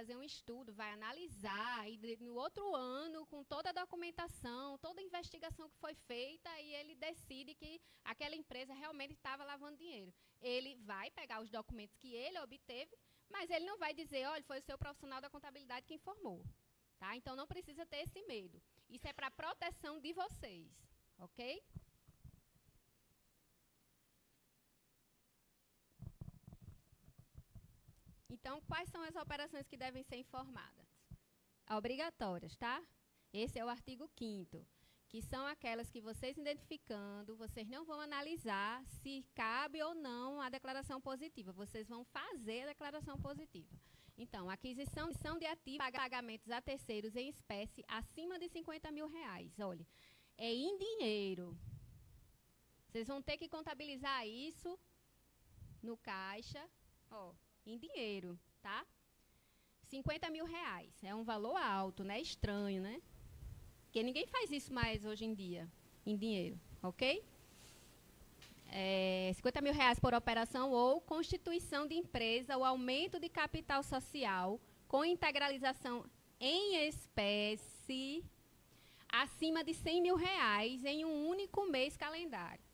fazer um estudo, vai analisar, e no outro ano, com toda a documentação, toda a investigação que foi feita, e ele decide que aquela empresa realmente estava lavando dinheiro. Ele vai pegar os documentos que ele obteve, mas ele não vai dizer, olha, foi o seu profissional da contabilidade que informou. Tá? Então, não precisa ter esse medo. Isso é para proteção de vocês, ok? Então, quais são as operações que devem ser informadas? Obrigatórias, tá? Esse é o artigo 5º, que são aquelas que vocês identificando, vocês não vão analisar se cabe ou não a declaração positiva, vocês vão fazer a declaração positiva. Então, aquisição de ativos, pagamentos a terceiros em espécie acima de R$ 50.000. Olha, é em dinheiro. Vocês vão ter que contabilizar isso no caixa, ó, em dinheiro, tá? R$ 50.000. É um valor alto, né? Estranho, né? Porque ninguém faz isso mais hoje em dia, em dinheiro, ok? R$ 50.000 por operação ou constituição de empresa ou aumento de capital social com integralização em espécie acima de R$ 100.000 em um único mês calendário.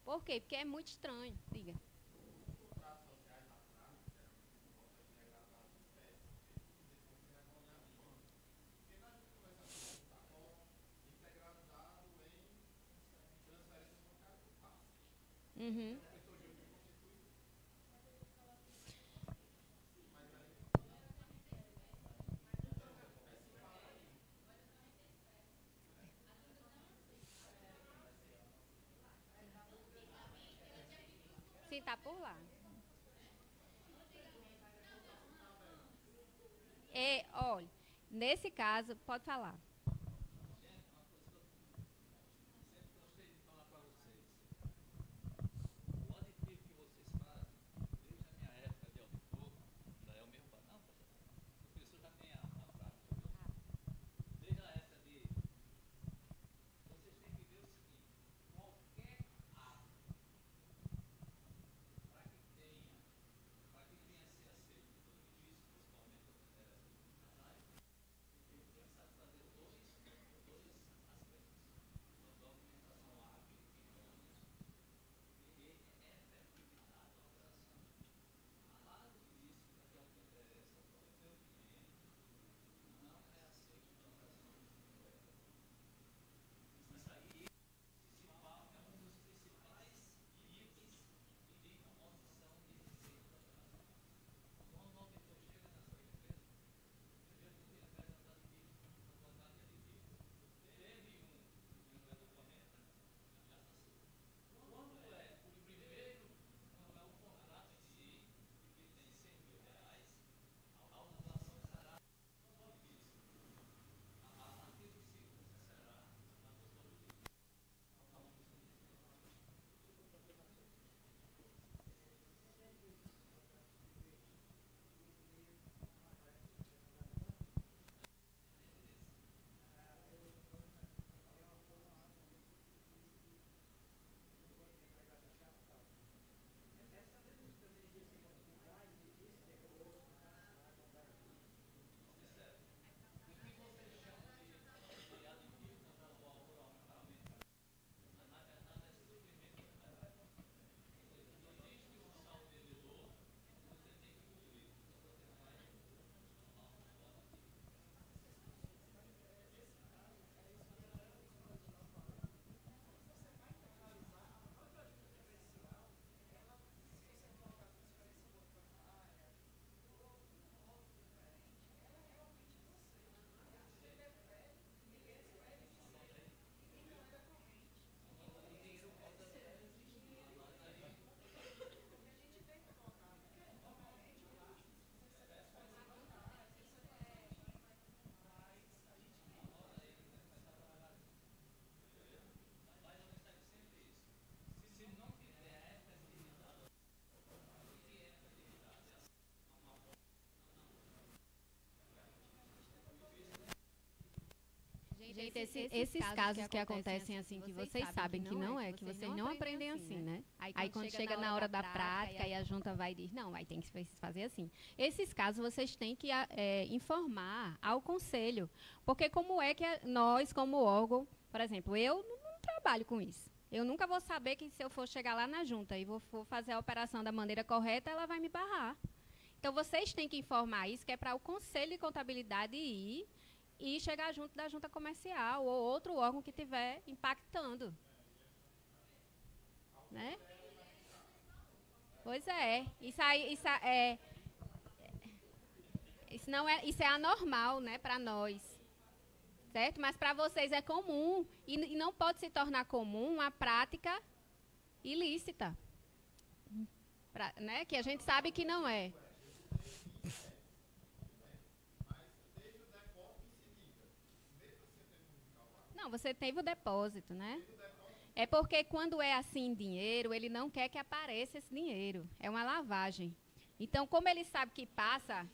Por quê? Porque é muito estranho. Diga. Uhum. Sim, tá por lá. Olha, nesse caso, pode falar. Gente, esses casos que acontecem assim, que vocês sabem que não é, que vocês não aprendem assim, né? Aí quando chega na hora da prática e a junta vai e diz, não, aí tem que fazer assim. Esses casos vocês têm que informar ao conselho. Porque como é que nós, como órgão, por exemplo, eu não trabalho com isso. Eu nunca vou saber que se eu for chegar lá na junta e vou fazer a operação da maneira correta, ela vai me barrar. Então, vocês têm que informar isso, que é para o Conselho de Contabilidade ir e chegar junto da junta comercial ou outro órgão que estiver impactando. Né? Pois é. Isso é anormal, né, para nós. Certo? Mas para vocês é comum. E não pode se tornar comum a prática ilícita. Né? Que a gente sabe que não é. Não, você teve o depósito, né? É porque quando é assim dinheiro, ele não quer que apareça esse dinheiro. É uma lavagem. Então, como ele sabe que passa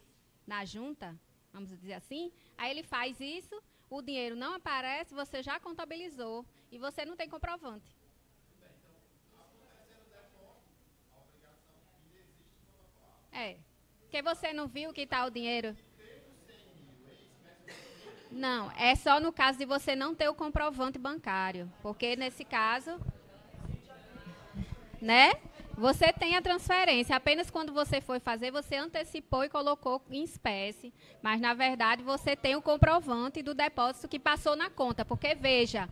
na junta, vamos dizer assim, aí ele faz isso, o dinheiro não aparece, você já contabilizou e você não tem comprovante. É. Porque você não viu que está o dinheiro... Não, é só no caso de você não ter o comprovante bancário. Porque nesse caso, né? Você tem a transferência. Apenas quando você foi fazer, você antecipou e colocou em espécie. Mas, na verdade, você tem o comprovante do depósito que passou na conta. Porque, veja,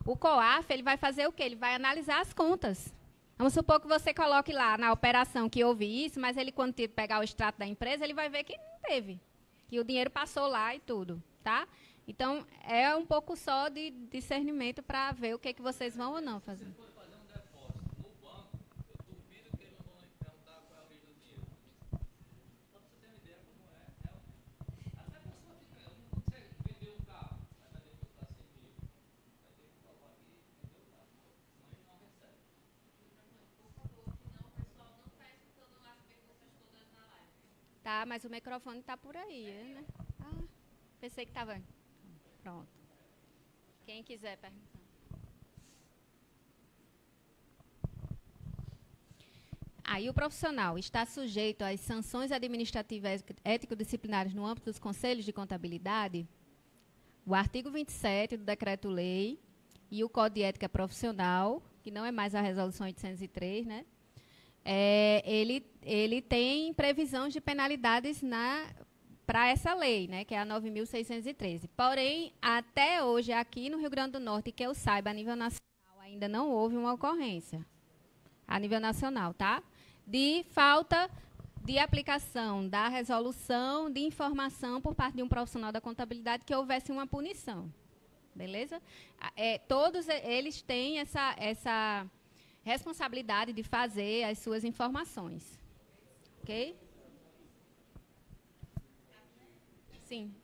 o COAF, ele vai fazer o quê? Ele vai analisar as contas. Vamos supor que você coloque lá na operação que houve isso, mas ele, quando pegar o extrato da empresa, ele vai ver que não teve. Que o dinheiro passou lá e tudo, tá? Então, é um pouco só de discernimento para ver o que, que vocês vão ou não fazer. Se você for fazer um depósito no banco, eu duvido que eles não vão lhe perguntar qual é a origem do dinheiro. Só para você ter uma ideia como é. Até a pessoa fica... Não consegue vender um carro, vai dar depositar 100 mil. Vai ter que provar aqui e vender o carro. Senão ele não recebe. Por favor, senão o pessoal não está escutando as perguntas todas na live. Tá, mas o microfone está por aí, né? Ah, pensei que estava... Pronto. Quem quiser perguntar. Aí o profissional está sujeito às sanções administrativas ético-disciplinares no âmbito dos conselhos de contabilidade? O artigo 27 do Decreto-Lei e o Código de Ética Profissional, que não é mais a Resolução 803, né? Ele tem previsão de penalidades para essa lei, né, que é a 9.613. Porém, até hoje, aqui no Rio Grande do Norte, que eu saiba, a nível nacional, ainda não houve uma ocorrência. A nível nacional, tá? De falta de aplicação da resolução de informação por parte de um profissional da contabilidade que houvesse uma punição. Beleza? Todos eles têm essa responsabilidade de fazer as suas informações. Ok? Sim.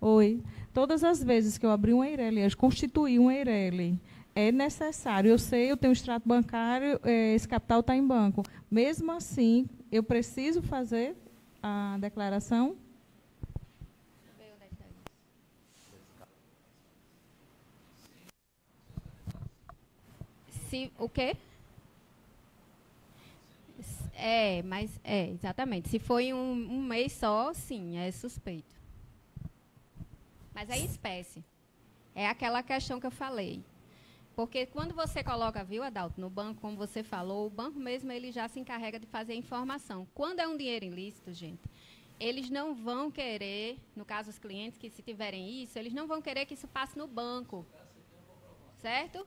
Oi. Todas as vezes que eu abri uma EIRELI, constituí uma EIRELI, é necessário, eu sei, eu tenho um extrato bancário, esse capital está em banco. Mesmo assim, eu preciso fazer a declaração? O quê? Exatamente. Se foi um mês só, sim, é suspeito. Mas é em espécie. É aquela questão que eu falei. Porque quando você coloca, viu, Adalto, no banco, como você falou, o banco mesmo ele já se encarrega de fazer a informação. Quando é um dinheiro ilícito, gente, eles não vão querer, no caso os clientes que se tiverem isso, eles não vão querer que isso passe no banco. Certo?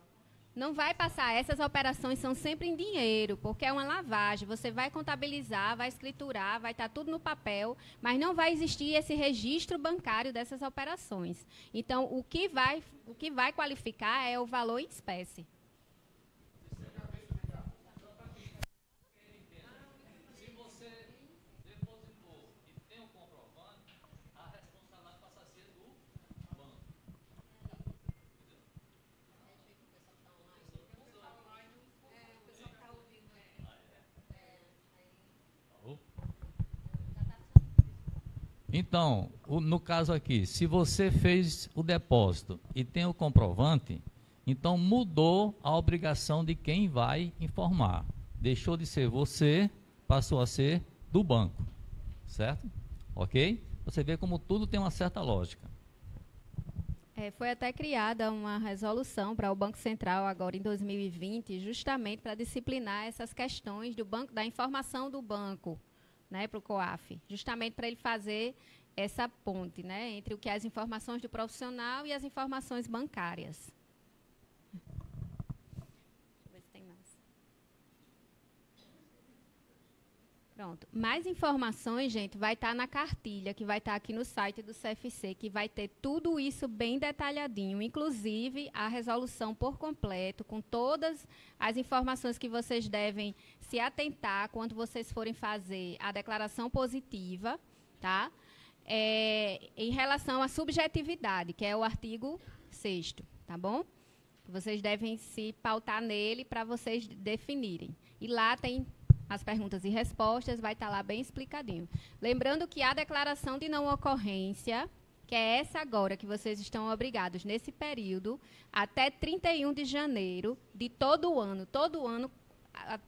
Não vai passar. Essas operações são sempre em dinheiro, porque é uma lavagem. Você vai contabilizar, vai escriturar, vai estar tudo no papel, mas não vai existir esse registro bancário dessas operações. Então, o que vai qualificar é o valor em espécie. Então, no caso aqui, se você fez o depósito e tem o comprovante, então mudou a obrigação de quem vai informar. Deixou de ser você, passou a ser do banco, certo? Ok? Você vê como tudo tem uma certa lógica. Foi até criada uma resolução para o Banco Central agora em 2020, justamente para disciplinar essas questões do banco, da informação do banco, né, para o COAF, justamente para ele fazer essa ponte, né, entre o que é as informações do profissional e as informações bancárias. Deixa eu ver se tem mais. Pronto. Mais informações, gente, vai estar na cartilha, que vai estar aqui no site do CFC, que vai ter tudo isso bem detalhadinho, inclusive a resolução por completo, com todas as informações que vocês devem se atentar quando vocês forem fazer a declaração positiva, tá? Em relação à subjetividade, que é o artigo 6º, tá bom? Vocês devem se pautar nele para vocês definirem. E lá tem as perguntas e respostas, vai estar lá bem explicadinho. Lembrando que a declaração de não ocorrência, que é essa agora que vocês estão obrigados nesse período, até 31 de janeiro de todo ano,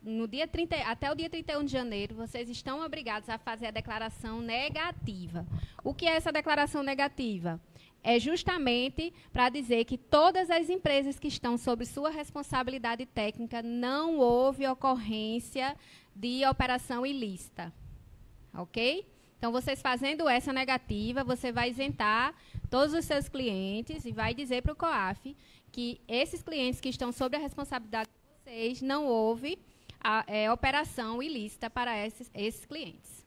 no dia 30, até o dia 31 de janeiro, vocês estão obrigados a fazer a declaração negativa. O que é essa declaração negativa? É justamente para dizer que todas as empresas que estão sob sua responsabilidade técnica não houve ocorrência de operação ilícita. Ok? Então, vocês fazendo essa negativa, você vai isentar todos os seus clientes e vai dizer para o COAF que esses clientes que estão sob a responsabilidade de vocês, não houve operação ilícita para esses clientes.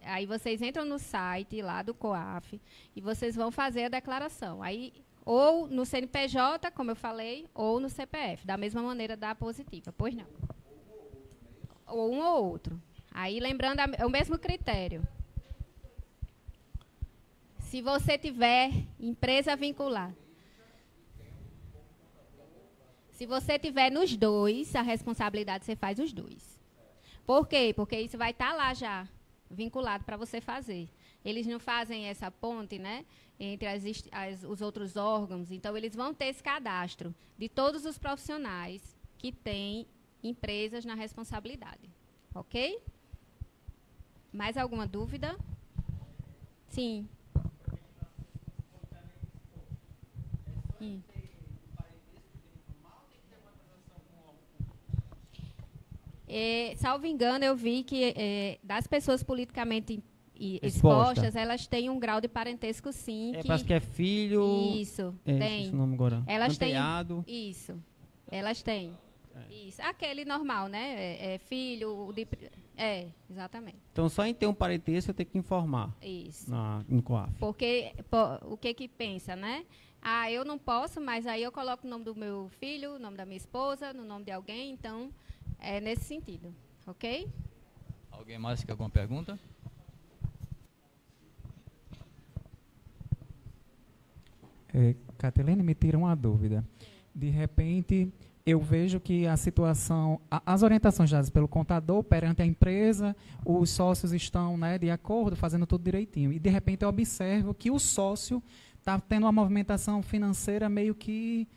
Aí vocês entram no site lá do COAF e vocês vão fazer a declaração. Aí, ou no CNPJ, como eu falei, ou no CPF, da mesma maneira da positiva. Pois não. Ou um ou outro. Aí, lembrando, é o mesmo critério. Se você tiver empresa vinculada. Se você tiver nos dois, a responsabilidade você faz os dois. Por quê? Porque isso vai estar lá já, vinculado para você fazer. Eles não fazem essa ponte, né, entre os outros órgãos, então eles vão ter esse cadastro de todos os profissionais que têm empresas na responsabilidade. Ok? Mais alguma dúvida? Sim. Salvo engano, eu vi que das pessoas politicamente expostas, elas têm um grau de parentesco, sim. Parece que é filho. Isso, tem. Esse nome agora. Elas têm. Isso. Elas têm. Isso. Aquele normal, né? Filho. Exatamente. Então, só em ter um parentesco, eu tenho que informar. Isso. No COAF. Porque o que pensa, né? Eu não posso, mas aí eu coloco o nome do meu filho, o nome da minha esposa, no nome de alguém, então. É nesse sentido, ok? Alguém mais quer alguma pergunta? Catilene, me tira uma dúvida. De repente, eu vejo que a situação, as orientações dadas pelo contador perante a empresa, os sócios estão, né, de acordo, fazendo tudo direitinho. E, de repente, eu observo que o sócio está tendo uma movimentação financeira meio que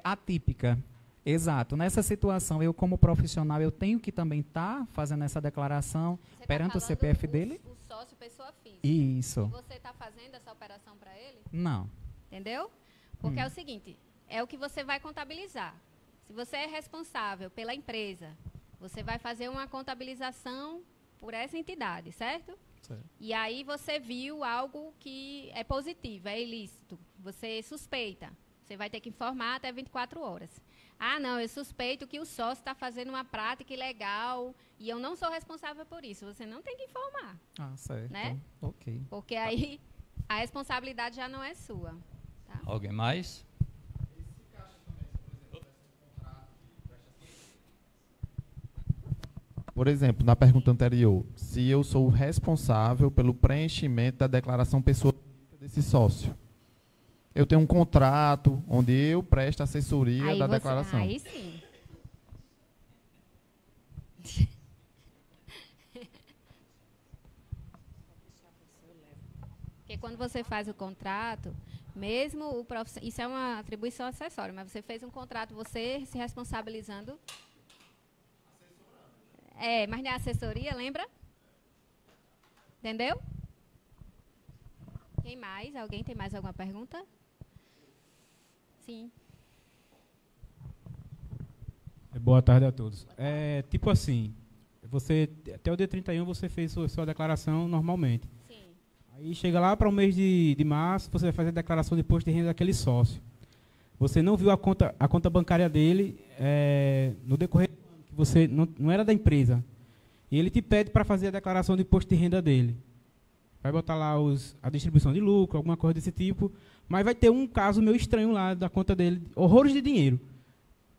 atípica. Exato. Nessa situação, eu como profissional, eu tenho que também estar fazendo essa declaração perante o CPF dele? O sócio, pessoa física. Isso. E você está fazendo essa operação para ele? Não. Entendeu? Porque é o seguinte, é o que você vai contabilizar. Se você é responsável pela empresa, você vai fazer uma contabilização por essa entidade, certo? Certo. E aí você viu algo que é positivo, é ilícito. Você suspeita. Você vai ter que informar até 24 horas. Não, eu suspeito que o sócio está fazendo uma prática ilegal e eu não sou responsável por isso. Você não tem que informar. Certo. Né? Ok. Porque aí a responsabilidade já não é sua. Tá? Alguém mais? Por exemplo, na pergunta anterior, se eu sou o responsável pelo preenchimento da declaração pessoal desse sócio. Eu tenho um contrato onde eu presto assessoria da declaração. Aí sim. quando você faz o contrato, mesmo o profissional, isso é uma atribuição acessória, mas você fez um contrato, você se responsabilizando. Mas na assessoria, lembra? Entendeu? Quem mais? Alguém tem mais alguma pergunta? Sim. Boa tarde a todos. Tipo assim, você até o dia 31 você fez sua declaração normalmente. Sim. Aí chega lá para o mês de março, você vai fazer a declaração de imposto de renda daquele sócio. Você não viu a conta bancária dele no decorrer do ano, que você não era da empresa. E ele te pede para fazer a declaração de imposto de renda dele. Vai botar lá a distribuição de lucro, alguma coisa desse tipo, mas vai ter um caso meio estranho lá da conta dele, horrores de dinheiro.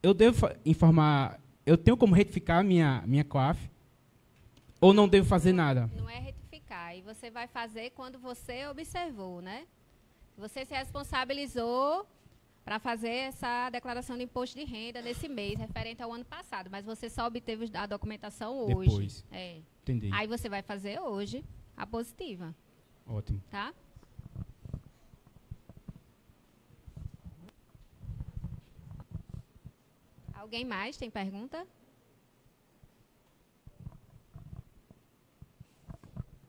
Eu devo informar, eu tenho como retificar a minha COAF? Ou não devo fazer nada? Não é retificar, e você vai fazer quando você observou, né? Você se responsabilizou para fazer essa declaração de imposto de renda nesse mês, referente ao ano passado, mas você só obteve a documentação hoje. Depois. Entendi. Aí você vai fazer hoje a positiva. Ótimo. Tá? Alguém mais tem pergunta?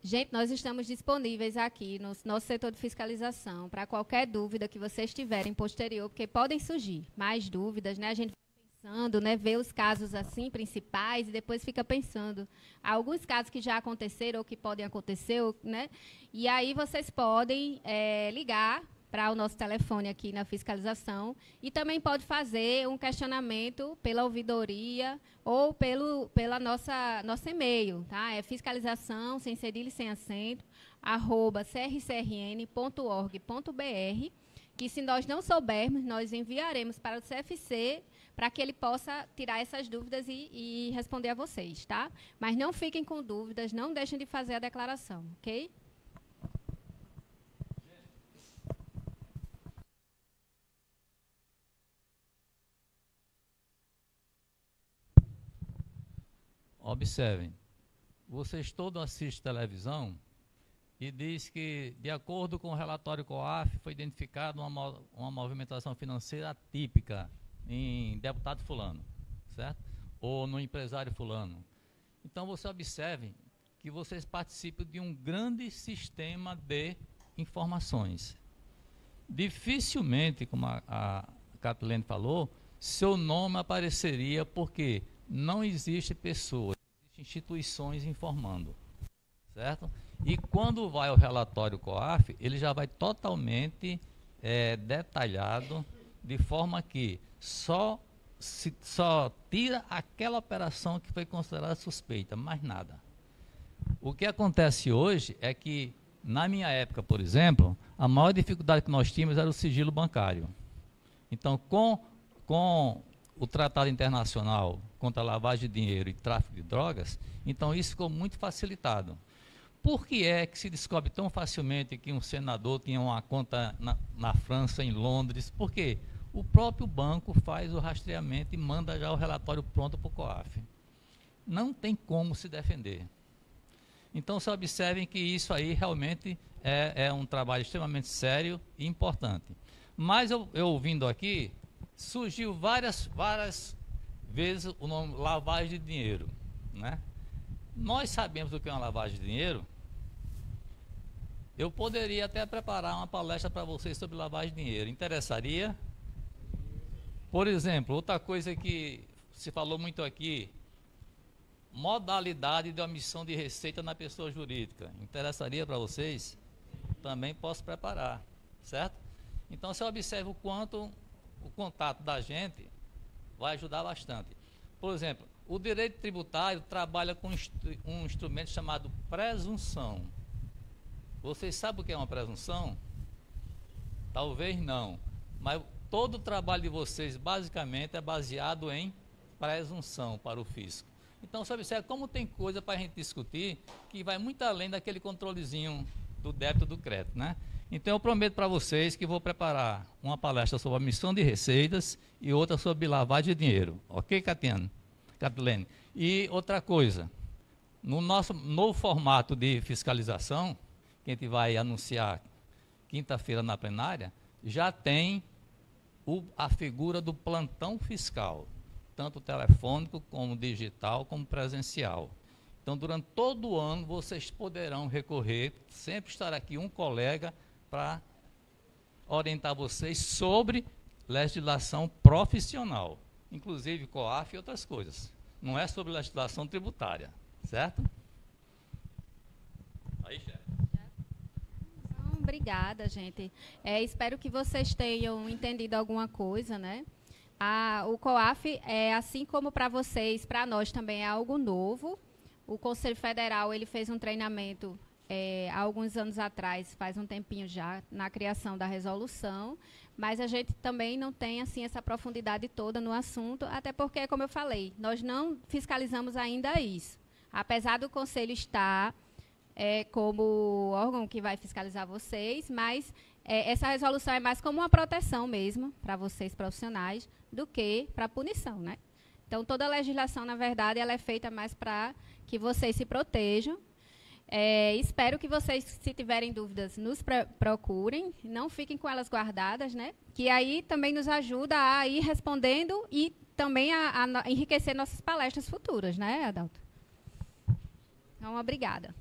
Gente, nós estamos disponíveis aqui no nosso setor de fiscalização para qualquer dúvida que vocês tiverem posterior, porque podem surgir mais dúvidas, né? A gente fica pensando, né? Vê os casos assim principais e depois fica pensando. Há alguns casos que já aconteceram ou que podem acontecer, né? E aí vocês podem ligar para o nosso telefone aqui na fiscalização e também pode fazer um questionamento pela ouvidoria ou pela nosso e-mail, tá? É fiscalização, sem cedilha e sem acento, @crcrn.org.br, que se nós não soubermos, nós enviaremos para o CFC para que ele possa tirar essas dúvidas e responder a vocês, tá? Mas não fiquem com dúvidas, não deixem de fazer a declaração, ok? Observem, vocês todos assistem televisão e diz que, de acordo com o relatório COAF, foi identificada uma movimentação financeira atípica em deputado fulano, certo? Ou no empresário fulano. Então, você observe que vocês participam de um grande sistema de informações. Dificilmente, como a Catilene falou, seu nome apareceria porque não existe pessoas, existem instituições informando, certo? E quando vai ao relatório COAF, ele já vai totalmente detalhado, de forma que só tira aquela operação que foi considerada suspeita, mais nada. O que acontece hoje é que, na minha época, por exemplo, a maior dificuldade que nós tínhamos era o sigilo bancário. Então, com o Tratado Internacional contra a Lavagem de Dinheiro e Tráfico de Drogas, então isso ficou muito facilitado. Por que é que se descobre tão facilmente que um senador tinha uma conta na França, em Londres? Porque o próprio banco faz o rastreamento e manda já o relatório pronto para o COAF. Não tem como se defender. Então, se observem que isso aí realmente é um trabalho extremamente sério e importante. Mas eu ouvindo aqui, surgiu várias vezes o nome lavagem de dinheiro, né? Nós sabemos o que é uma lavagem de dinheiro. Eu poderia até preparar uma palestra para vocês sobre lavagem de dinheiro. Interessaria? Por exemplo, outra coisa que se falou muito aqui, modalidade de omissão de receita na pessoa jurídica. Interessaria para vocês? Também posso preparar, certo? Então, você observa o quanto o contato da gente vai ajudar bastante. Por exemplo, o direito tributário trabalha com um instrumento chamado presunção. Vocês sabem o que é uma presunção? Talvez não, mas todo o trabalho de vocês basicamente é baseado em presunção para o fisco. Então, você observa como tem coisa para a gente discutir que vai muito além daquele controlezinho do débito e do crédito, né? Então, eu prometo para vocês que vou preparar uma palestra sobre a omissão de receitas e outra sobre lavagem de dinheiro. Ok, Catilene? E outra coisa, no nosso novo formato de fiscalização, que a gente vai anunciar quinta-feira na plenária, já tem a figura do plantão fiscal, tanto telefônico, como digital, como presencial. Então, durante todo o ano, vocês poderão recorrer, sempre estará aqui um colega para orientar vocês sobre legislação profissional, inclusive COAF e outras coisas. Não é sobre legislação tributária, certo? Aí, chefe. Obrigada, gente. Espero que vocês tenham entendido alguma coisa, né? O COAF, assim como para vocês, para nós também é algo novo. O Conselho Federal ele fez um treinamento há alguns anos atrás, faz um tempinho já, na criação da resolução, mas a gente também não tem assim, essa profundidade toda no assunto, até porque, como eu falei, nós não fiscalizamos ainda isso. Apesar do Conselho estar como órgão que vai fiscalizar vocês, mas essa resolução é mais como uma proteção mesmo para vocês profissionais do que para punição, né? Então, toda a legislação, na verdade, ela é feita mais para que vocês se protejam. Espero que vocês, se tiverem dúvidas, nos procurem, não fiquem com elas guardadas, né? Que aí também nos ajuda a ir respondendo e também a enriquecer nossas palestras futuras, né, Adalto? Então, obrigada.